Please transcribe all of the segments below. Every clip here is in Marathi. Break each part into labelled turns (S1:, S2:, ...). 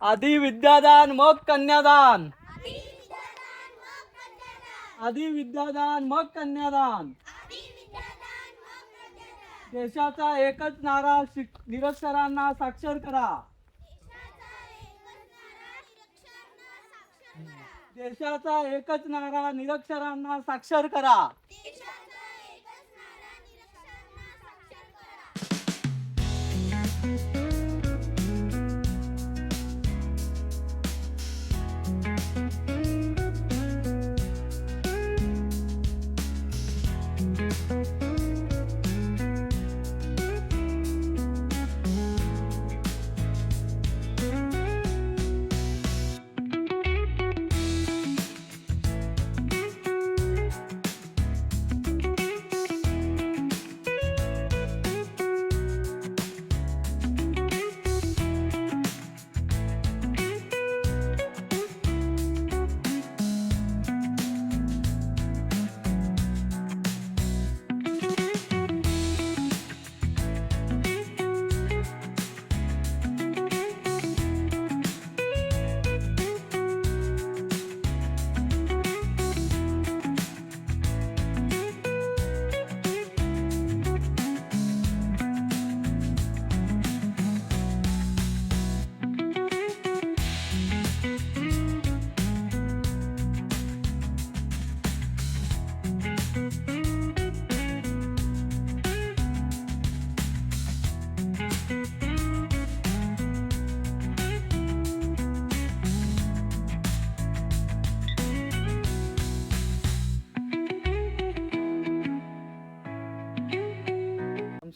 S1: आधी विद्यादान मग कन्यादान. आधी विद्यादान मग कन्यादान. देशाचा एकच नारा निरक्षरांना साक्षर करा. देशाचा एकच नारा निरक्षरांना साक्षर करा.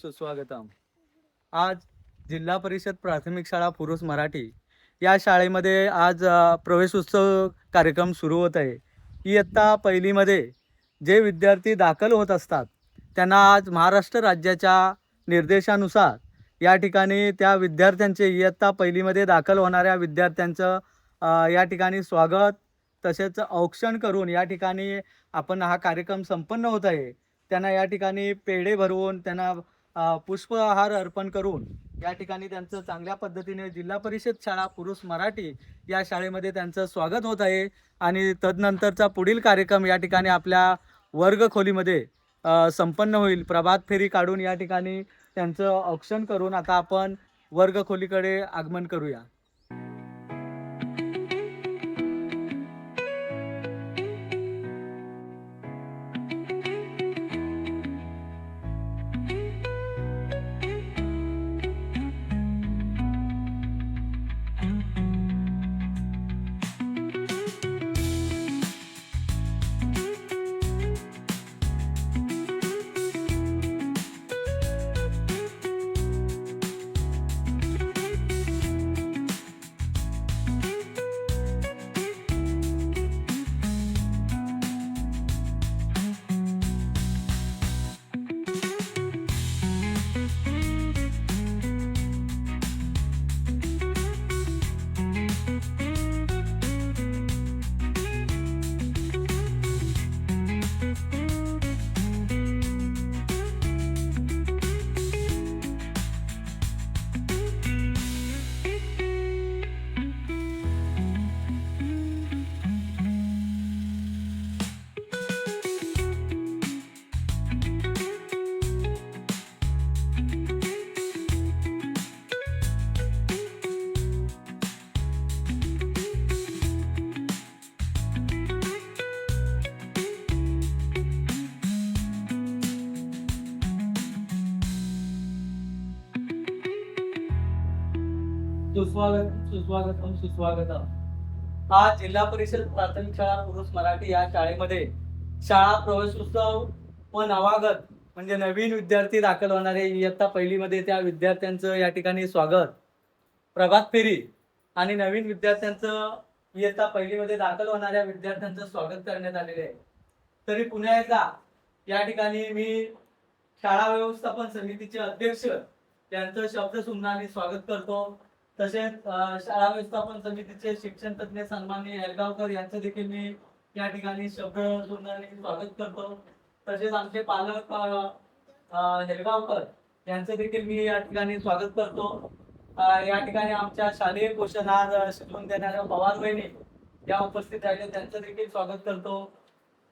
S1: सुस्वागतम. आज जिल्हा परिषद प्राथमिक शाळा पुरुष मराठी या शाळेमध्ये आज प्रवेश उत्सव कार्यक्रम सुरू होत आहे. इयत्ता पहिलीमध्ये जे विद्यार्थी दाखल होत असतात त्यांना आज महाराष्ट्र राज्याच्या निर्देशानुसार या ठिकाणी त्या विद्यार्थ्यांचे इयत्ता पहिलीमध्ये दाखल होणाऱ्या विद्यार्थ्यांचं या ठिकाणी स्वागत तसेच औक्षण करून या ठिकाणी आपण हा कार्यक्रम संपन्न होत आहे. त्यांना या ठिकाणी पेढे भरवून त्यांना पुष्पहार अर्पण करून या ठिकाणी त्यांचं चांगल्या पद्धतीने जिल्हा परिषद शाळा पुरुष मराठी या शाळेमध्ये त्यांचं स्वागत होत आहे. आणि तदनंतरचा पुढील कार्यक्रम या ठिकाणी आपल्या वर्गखोलीमध्ये संपन्न होईल. प्रभात फेरी काढून या ठिकाणी त्यांचं औक्षण करून आता आपण वर्गखोलीकडे आगमन करूया. सुस्वागतम. आज जिल्हा परिषद प्राथमिक शाळा पुरुष मराठी या शाळेमध्ये शाळा प्रवेश उत्सव व नवागत म्हणजे नवीन विद्यार्थी दाखल होणारे इयत्ता पहिलीमध्ये त्या विद्यार्थ्यांचं या ठिकाणी स्वागत, प्रभात फेरी आणि नवीन विद्यार्थ्यांचं इयत्ता पहिलीमध्ये दाखल होणाऱ्या विद्यार्थ्यांचं स्वागत करण्यात आलेले आहे. तरी पुन्हा एकदा या ठिकाणी मी शाळा व्यवस्थापन समितीचे अध्यक्ष यांचं शब्दसुमनाने स्वागत करतो. तसेच शाळा व्यवस्थापन समितीचे शिक्षण तज्ञ सन्माननीय हेलगावकर यांचं देखील मी या ठिकाणी शब्दसुमनाने स्वागत करतो. तसेच आमचे पालक हेलगावकर यांचं देखील मी या ठिकाणी स्वागत करतो. या ठिकाणी आमच्या शालेय पोषण आहार शिकवून देणाऱ्या पवार वहिनी या उपस्थित राहिले, त्यांचं देखील स्वागत करतो.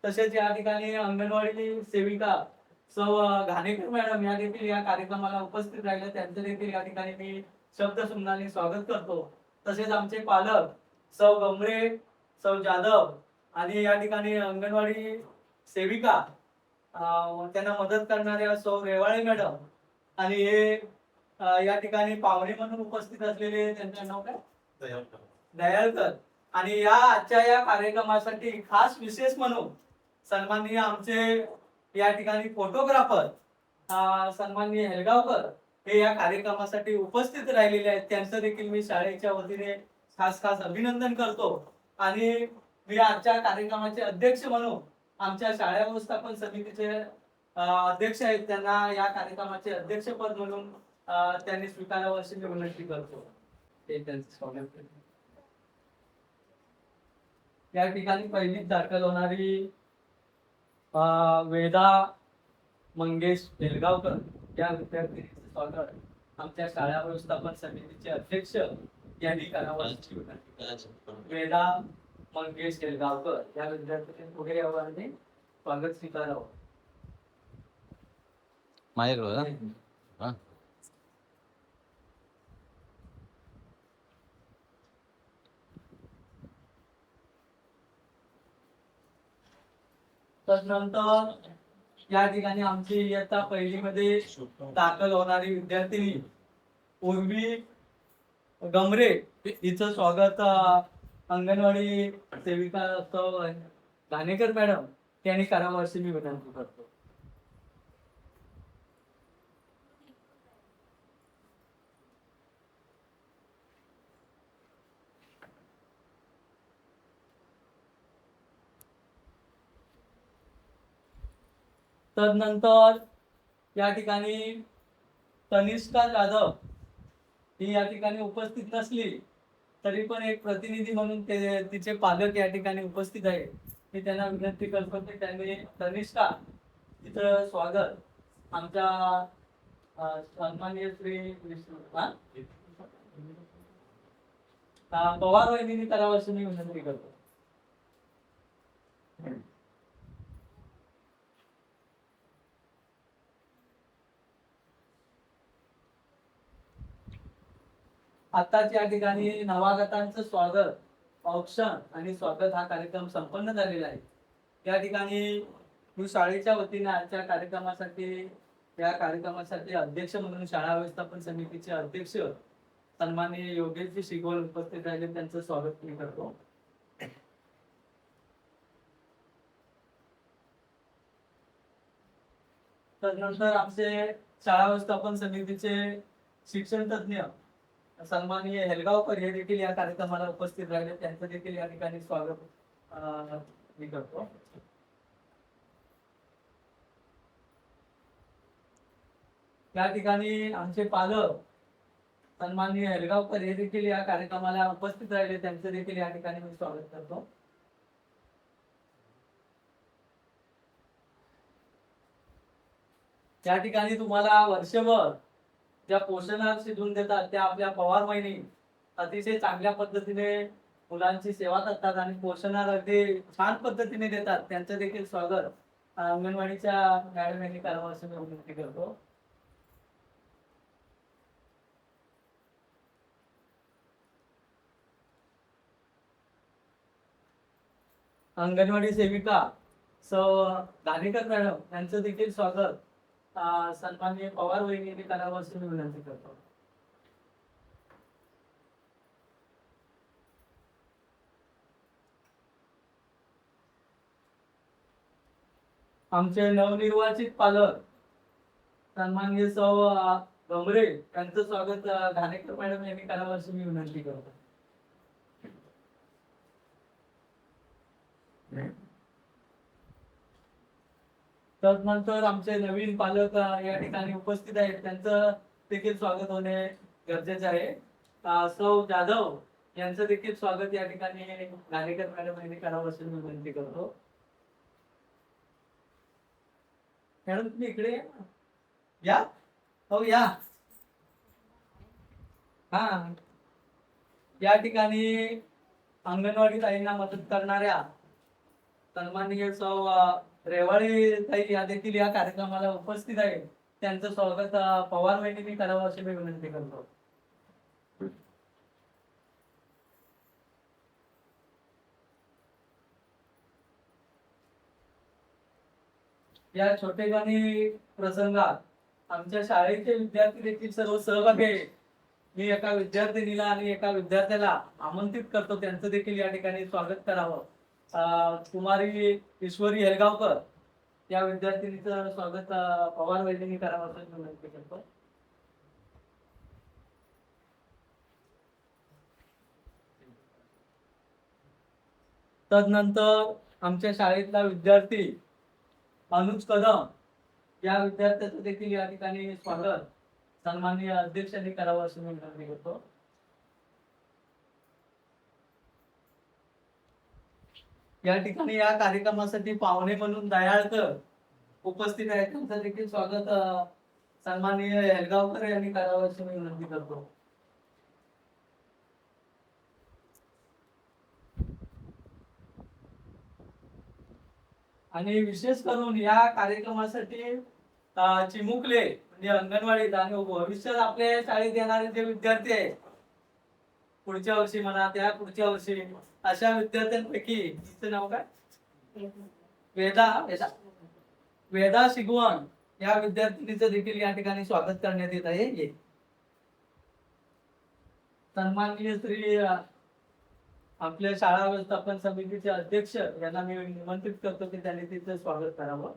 S1: तसेच या ठिकाणी अंगणवाडी सेविका सौ घाणेकर मॅडम या देखील या कार्यक्रमाला उपस्थित राहिले, त्यांचं देखील या ठिकाणी मी शब्द सुमनाने स्वागत करतो. तसेच आमचे पालक सौ गमरे, सौ जाधव आणि या ठिकाणी अंगणवाडी सेविका त्यांना मदत करणाऱ्या सौ रेवाळे मॅडम आणि हे या ठिकाणी पाहुणे म्हणून उपस्थित असलेले त्यांचं नाव काय, दयाळकर. आणि या आजच्या या कार्यक्रमासाठी खास विशेष म्हणून सन्माननीय आमचे या ठिकाणी फोटोग्राफर सन्माननीय हेलगावकर हे या कार्यक्रमासाठी उपस्थित राहिलेले आहेत, त्यांचं देखील मी शाळेच्या वतीने खास खास अभिनंदन करतो. आणि मी आजच्या कार्यक्रमाचे अध्यक्ष म्हणून आमच्या शाळा व्यवस्थापन समितीचे अध्यक्ष आहेत, त्यांना या कार्यक्रमाचे अध्यक्षपद म्हणून त्यांनी स्वीकारावं अशी मी विनंती करतो. ते त्यांचं स्वागत करतो. या ठिकाणी पहिलीच दाखल होणारी वेदा मंगेश बेलगावकर या विद्यार्थिनीचे स्वागत आमच्या शाळा व्यवस्थापन समितीचे अध्यक्ष यांनी करावं अशी विनंती. वेदा मंगेश बेलगावकर या विद्यार्थ्यांनी पुढे यावं आणि स्वागत स्वीकारावं. तदनंतर या ठिकाणी आमची इयत्ता पहिलीमध्ये दाखल होणारी विद्यार्थिनी उर्वी गमरे हिचं स्वागत अंगणवाडी सेविका घाणेकर मॅडम यांनी करावं अशी मी विनंती करतो. तदनंतर या ठिकाणी तनिष्का जाधव ही या ठिकाणी उपस्थित नसली तरी पण एक प्रतिनिधी म्हणून तिचे पालक या ठिकाणी उपस्थित आहे. मी त्यांना विनंती करतो की त्यांनी तनिष्का तिचं स्वागत आमच्या सन्माननीय श्री पवार वहिनी करावं अशी मी विनंती करतो. आताच या ठिकाणी नवागतांचं स्वागत, औक्षण आणि स्वागत हा कार्यक्रम संपन्न झालेला आहे. या ठिकाणी मी शाळेच्या वतीने आजच्या कार्यक्रमासाठी या कार्यक्रमासाठी अध्यक्ष म्हणून शाळा व्यवस्थापन समितीचे अध्यक्ष सन्माननीय योगेशजी शिगवल उपस्थित राहिले, त्यांचं स्वागत मी करतो. तदनंतर आमचे शाळा व्यवस्थापन समितीचे शिक्षण तज्ञ सन्माननीय हेलगावकर हे देखील या कार्यक्रमाला उपस्थित राहिले, त्यांचं देखील या ठिकाणी स्वागत मी करतो. या ठिकाणी आमचे पालक सन्माननीय हेलगावकर हे देखील या कार्यक्रमाला उपस्थित राहिले, त्यांचं देखील या ठिकाणी मी स्वागत करतो. या ठिकाणी तुम्हाला वर्षभर ज्या पोषणात शिजवून देतात त्या आपल्या पवार वहिनी अतिशय चांगल्या पद्धतीने मुलांची सेवा करतात आणि पोषणात अगदी छान पद्धतीने देतात, त्यांचं देखील स्वागत अंगणवाडीच्या मॅडम यांनी करावं असं मी विनंती करतो. अंगणवाडी सेविका सौ घाणेकर मॅडम यांचं देखील स्वागत सन्माननीय पवार वहिनी करावं असं मी विनंती करतो. आमचे नवनिर्वाचित पालक सन्माननीय सौ गमरे यांचं स्वागत घाणेकर मॅडम यांनी करावं अशी मी विनंती करतो. तदनंतर आमचे नवीन पालक या ठिकाणी उपस्थित आहेत, त्यांचं देखील स्वागत होणे गरजेचे आहे. सौ जाधव यांचं देखील स्वागत या ठिकाणी घाणेकर मॅडम यांनी करावं अशी मी विनंती करतो. मॅडम तुम्ही इकडे या. हो या. हा, या ठिकाणी अंगणवाडी ताईंना मदत करणाऱ्या सन्माननीय सौ रेवाळे ताई या देखील या कार्यक्रमाला उपस्थित आहे. त्यांचं स्वागत पवार वहिनींनी करावं अशी मी विनंती करतो. या छोटेखानी प्रसंगात आमच्या शाळेचे विद्यार्थी देखील सर्व सहभागी आहे. मी एका विद्यार्थिनीला आणि एका विद्यार्थ्याला आमंत्रित करतो, त्यांचं देखील या ठिकाणी स्वागत करावं. कुमारी ईश्वरी हेलगावकर या विद्यार्थिनीचं स्वागत पवार वैद्यांनी करावं असं मी विनंती करतो. तदनंतर आमच्या शाळेतला विद्यार्थी अनुज कदम या विद्यार्थ्याचं देखील या ठिकाणी स्वागत सन्माननीय अध्यक्षांनी करावं असं मी विनंती करतो. या ठिकाणी या कार्यक्रमासाठी पाहुणे म्हणून दयाळकर उपस्थित आहेत, त्यांचं देखील स्वागत सन्माननीय हेलगावकर यांनी करावं अशी मी विनंती करतो. आणि विशेष करून या कार्यक्रमासाठी चिमुकले म्हणजे अंगणवाडीत आणि भविष्यात आपल्या शाळेत येणारे जे विद्यार्थी आहेत, पुढच्या वर्षी म्हणा त्या पुढच्या वर्षी, अशा विद्यार्थ्यांपैकी तिचं नाव काय, वेदा वेदा वेदा शिगवण या विद्यार्थिनीचं देखील या ठिकाणी स्वागत करण्यात येत आहे. सन्माननीय श्री आपल्या शाळा व्यवस्थापन समितीचे अध्यक्ष यांना मी निमंत्रित करतो की त्यांनी तिचं स्वागत करावं.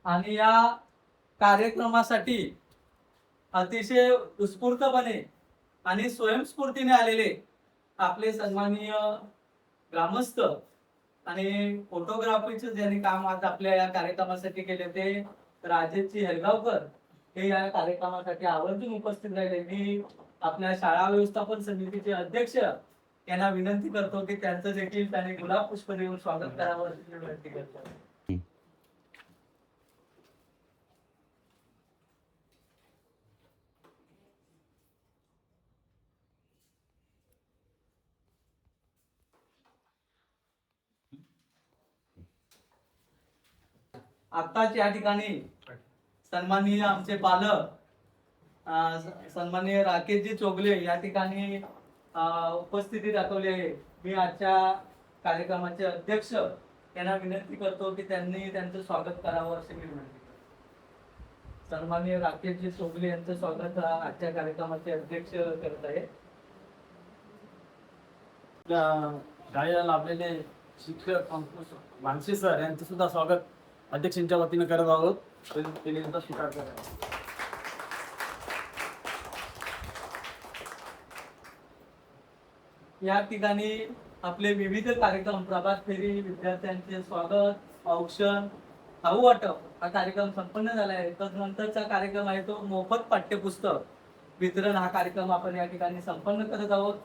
S1: आणि या कार्यक्रमासाठी अतिशय उत्स्फूर्तपणे आणि स्वयंस्फूर्तीने आलेले आपले सन्माननीय ग्रामस्थ आणि फोटोग्राफीचे ज्यांनी काम आज आपल्या या कार्यक्रमासाठी केले ते राजेशजी हेलगावकर हे या कार्यक्रमासाठी आवर्जून उपस्थित राहिले. मी आपल्या शाळा व्यवस्थापन समितीचे अध्यक्ष यांना विनंती करतो की त्यांचं देखील त्याने गुलाब पुष्प देऊन स्वागत करावं अशी विनंती करतो. आताच या ठिकाणी सन्माननीय आमचे पालक सन्माननीय राकेशजी चोगले या ठिकाणी उपस्थिती दाखवली आहे. मी आजच्या कार्यक्रमाचे अध्यक्ष यांना विनंती करतो की त्यांनी त्यांचं स्वागत करावं अशी मी विनंती करतो. सन्माननीय राकेशजी चोगले यांचं स्वागत आजच्या कार्यक्रमाचे अध्यक्ष करत आहे.
S2: शाळेला लाभलेले शिक्षक मानसी सर यांचं सुद्धा स्वागत अध्यक्षांच्या वतीने करत आहोत. स्वीकार करा.
S1: या ठिकाणी आपले विविध कार्यक्रम प्रभात फेरी, विद्यार्थ्यांचे स्वागत, औक्षण, खाऊ वाटप हा कार्यक्रम संपन्न झाला आहे. तदनंतरचा कार्यक्रम आहे तो मोफत पाठ्यपुस्तक वितरण हा कार्यक्रम आपण या ठिकाणी संपन्न करत आहोत.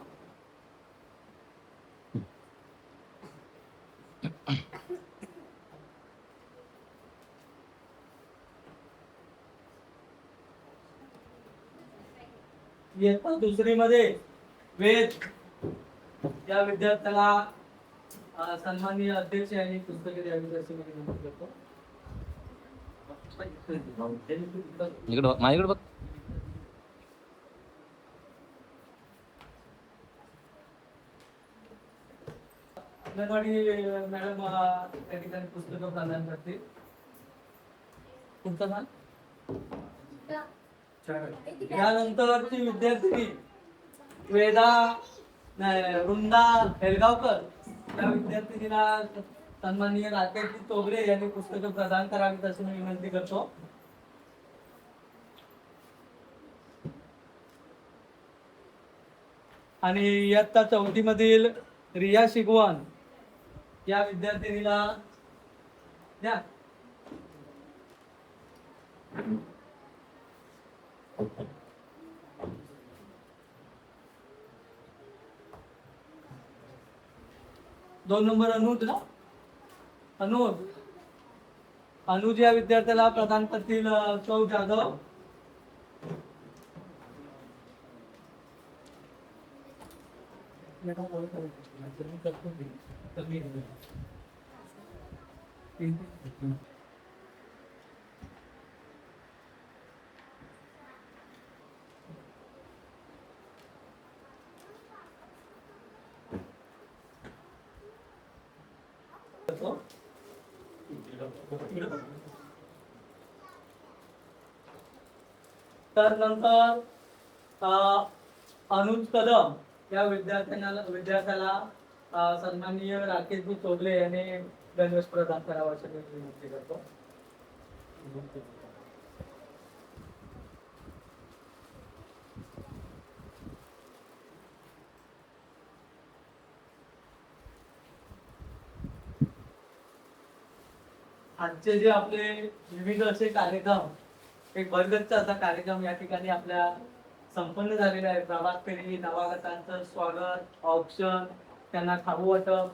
S1: इयत्ता दुसरी मध्ये वेद या विद्यार्थ्याला सन्माननीय अध्यक्ष यांनी पुस्तके द्यावी अशी मी विनंती करतो.
S3: माझ्याकडे बघ.
S1: अंगणवाडी मॅडम त्या ठिकाणी पुस्तकं प्रदान करतील. तुमचं नाव? यानंतरची विद्यार्थिनी वेदा वृंदा हेलगावकर या विद्यार्थिनीला सन्माननीय राकेशजी तोगरे यांनी पुस्तकं प्रदान करावीत अशी मी विनंती करतो. आणि इयत्ता चौथी मधील रिया शिगवण या विद्यार्थिनीला द्या. दोन नंबर अनुज ना, अनुज अनुज या विद्यार्थ्याला प्रदान करतील सौ जाधव. तर नंतर अनुज कदम या विद्यार्थ्याला सन्माननीय राकेशजी चोगले यांनी गणवेश प्रदान करावा अशी मी विनंती करतो. आजचे जे आपले विविध असे कार्यक्रम, एक भरगच्च असा कार्यक्रम या ठिकाणी आपल्या संपन्न झालेला आहे. प्रभात फेरी, नवागतांचं स्वागत, ऑप्शन, त्यांना खाऊ वाटप,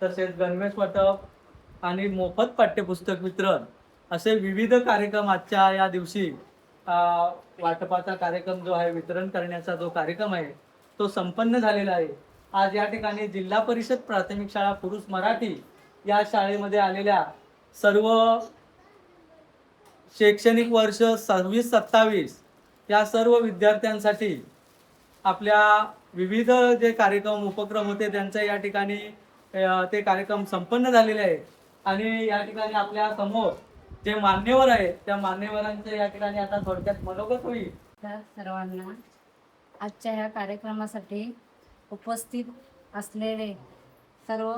S1: तसेच गणवेश वाटप आणि मोफत पाठ्यपुस्तक वितरण असे विविध कार्यक्रम आजच्या या दिवशी वाटपाचा कार्यक्रम जो आहे, वितरण करण्याचा जो कार्यक्रम आहे तो संपन्न झालेला आहे. आज या ठिकाणी जिल्हा परिषद प्राथमिक शाळा पुरुष मराठी या शाळेमध्ये आलेल्या सर्व शैक्षणिक वर्ष 26-27 या सर्व विद्यार्थ्यांसाठी आपल्या विविध जे कार्यक्रम उपक्रम होते त्यांचा या ठिकाणी ते कार्यक्रम संपन्न झालेले आहे. आणि या ठिकाणी आपल्या समोर जे मान्यवर आहेत त्या मान्यवरांचे या ठिकाणी आता थोडक्यात मनोगत होईल.
S3: तर सर्वांना आजच्या ह्या कार्यक्रमासाठी उपस्थित असलेले सर्व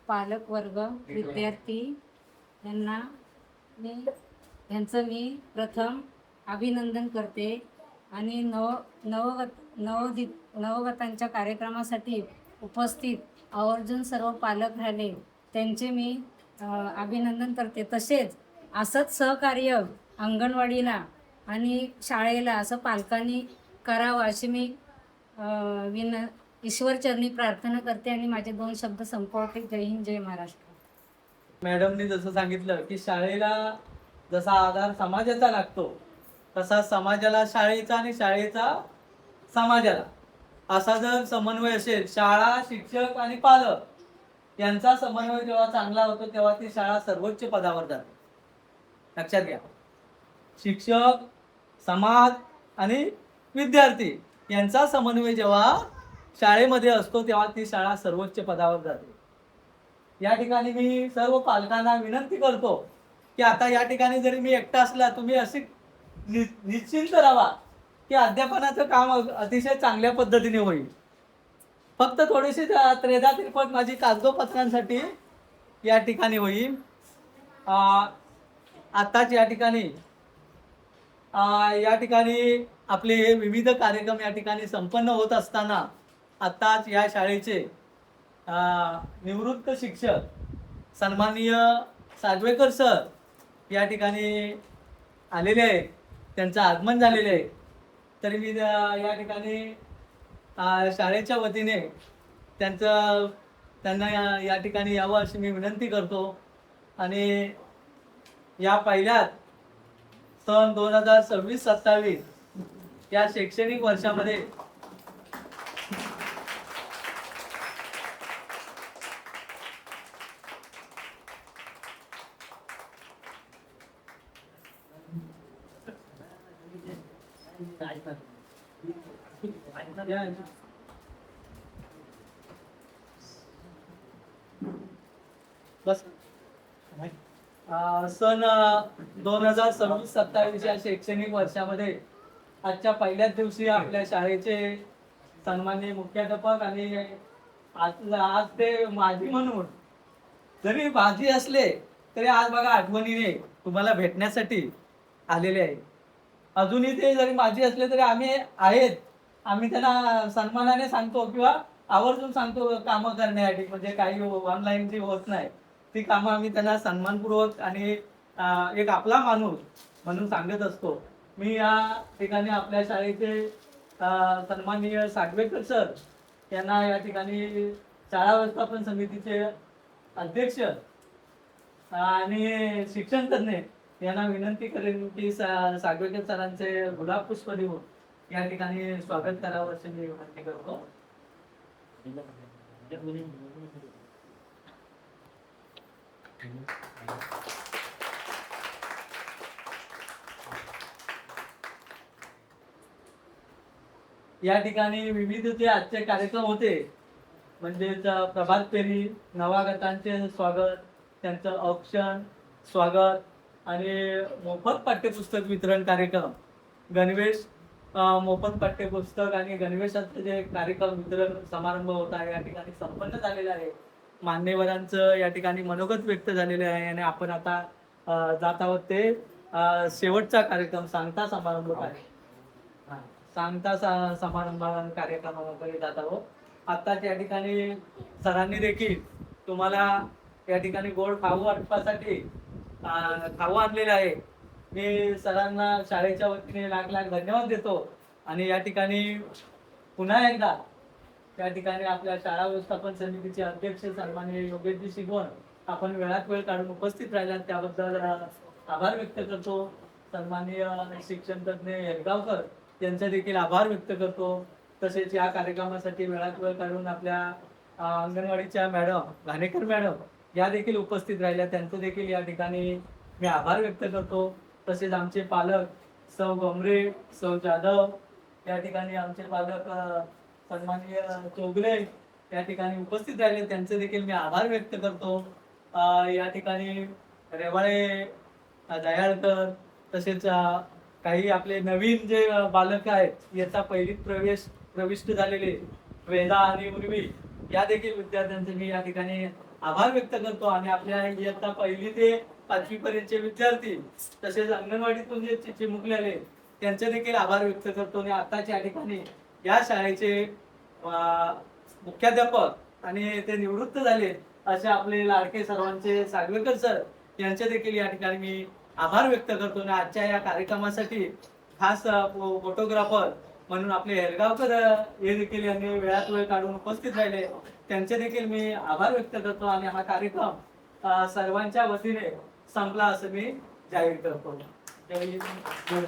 S3: पालक वर्ग, विद्यार्थी यांचं मी प्रथम अभिनंदन करते. आणि नवगतांच्या कार्यक्रमासाठी उपस्थित आवर्जून सर्व पालक राहिले त्यांचे मी अभिनंदन करते. तसेच असंच सहकार्य अंगणवाडीला आणि शाळेला असं पालकांनी करावं अशी मी ईश्वरचरणी प्रार्थना करते आणि माझे 2 शब्द संपवते. जय हिंद, जय महाराष्ट्र.
S1: मॅडमनी जसं सांगितलं की शाळेला जसा आधार समाजाचा लागतो तसा समाजाला शाळेचा आणि शाळेचा समाजाला असा जर समन्वय असेल, शाळा, शिक्षक आणि पालक यांचा समन्वय जेव्हा चांगला होतो तेव्हा ती शाळा सर्वोच्च पदावर जाते. लक्षात घ्या, शिक्षक, समाज आणि विद्यार्थी यांचा समन्वय जेव्हा शाळेमध्ये असतो तेव्हा ती शाळा सर्वोच्च पदावर जाते. या ठिकाणी मी सर्व पालकांना विनंती करतो की आता या ठिकाणी जरी मी एकटा असला, तुम्ही अशी निश्चिंत राहा की अध्यापनाचं काम अतिशय चांगल्या पद्धतीने होईल. फक्त थोडीशी त्रेधा तिरपट माझी कागदोपत्रांसाठी या ठिकाणी होईल. आताच या ठिकाणी आपले हे विविध कार्यक्रम या ठिकाणी संपन्न होत असताना आताच या शाळेचे निवृत्त शिक्षक सन्माननीय सागवेकर सर या ठिकाणी आलेले आहेत, त्यांचं आगमन झालेले आहे. तरी मी या ठिकाणी शाळेच्या वतीने त्यांना या ठिकाणी यावं अशी मी विनंती करतो. आणि या पहिल्याच सन 2026-27 या शैक्षणिक वर्षामध्ये बस सन 2026-27 या शैक्षणिक वर्षामध्ये आजच्या पहिल्याच दिवशी आपल्या शाळेचे सन्माननीय मुख्याध्यापक आणि आज ते माजी म्हणून जरी माजी असले तरी आज बघा आठवणीने तुम्हाला भेटण्यासाठी आलेले आहे. अजूनही ते जरी माजी असले तरी आम्ही त्यांना सन्मानाने सांगतो किंवा आवर्जून सांगतो कामं करण्यासाठी, म्हणजे काही ऑनलाईन जी होत नाही ती कामं आम्ही त्यांना सन्मानपूर्वक आणि एक आपला माणूस म्हणून सांगत असतो. मी या ठिकाणी आपल्या शाळेचे सन्माननीय सागवेकर सर यांना या ठिकाणी शाळा व्यवस्थापन समितीचे अध्यक्ष आणि शिक्षण तज्ञ यांना विनंती करेन की सागवेकर सरांचे गुलाब पुष्प देऊन या ठिकाणी स्वागत करावं अशी मी विनंती करतो. या ठिकाणी विविध जे आजचे कार्यक्रम होते म्हणजेच प्रभात फेरी, नवागतांचे स्वागत, त्यांचं औक्षण स्वागत आणि मोफत पाठ्यपुस्तक वितरण कार्यक्रम, गणवेश मोफत पाठ्यपुस्तक आणि गणवेशाचं जे कार्यक्रम वितरण समारंभ होता आहे या ठिकाणी संपन्न झालेला आहे. मान्यवरांचं या ठिकाणी मनोगत व्यक्त झालेले आहे आणि आपण आता जात आहोत ते शेवटचा कार्यक्रम सांगता समारंभ आहे. सांगता समारंभ कार्यक्रमाकडे जात आहोत. आत्ताच या ठिकाणी सरांनी देखील तुम्हाला या ठिकाणी गोड खाऊ वाटपासाठी खाऊ आणलेले आहे. मी सरांना शाळेच्या वतीने लाख लाख धन्यवाद देतो आणि या ठिकाणी पुन्हा एकदा त्या ठिकाणी आपल्या शाळा व्यवस्थापन समितीचे अध्यक्ष सन्माननीय योगेशजी शिगवण आपण वेळात वेळ काढून उपस्थित राहिलात त्याबद्दल आभार व्यक्त करतो. सन्माननीय शिक्षण तज्ञ हेलगावकर यांचे देखील आभार व्यक्त करतो. तसेच या कार्यक्रमासाठी वेळात वेळ काढून आपल्या अंगणवाडीच्या मॅडम घाणेकर मॅडम या देखील उपस्थित राहिल्या त्यांचे देखील या ठिकाणी मी आभार व्यक्त करतो. तसेच आमचे पालक सौ गमरे, सौ जाधव या ठिकाणी आमचे पालक सन्माननीय चौगले या ठिकाणी उपस्थित राहिले त्यांचे देखील मी आभार व्यक्त करतो. या ठिकाणी रेवाळे दयाळकर तसेच काही आपले नवीन जे बालक आहेत याचा पहिलीत प्रविष्ट झालेले वेदा आणि उर्वी या देखील विद्यार्थ्यांचे मी या ठिकाणी आभार व्यक्त करतो आणि आपल्या इयत्ता पहिली ते 5वी पर्यंतचे विद्यार्थी तसेच अंगणवाडीतून जे चिमुकलेले त्यांचे देखील आभार व्यक्त करतो. आणि आताच या ठिकाणी या शाळेचे मुख्याध्यापक आणि ते निवृत्त झाले असे आपले लाडके सर्वांचे सागवेकर सर यांचे देखील या ठिकाणी मी आभार व्यक्त करतो. आणि आजच्या या कार्यक्रमासाठी खास फोटोग्राफर म्हणून आपले हेलगावकर हे देखील यांनी वेळात वेळ काढून उपस्थित राहिले त्यांचे देखील मी आभार व्यक्त करतो. आणि हा कार्यक्रम सर्वांच्या वतीने संपला असं मी जाहीर करतो. जय हिंद.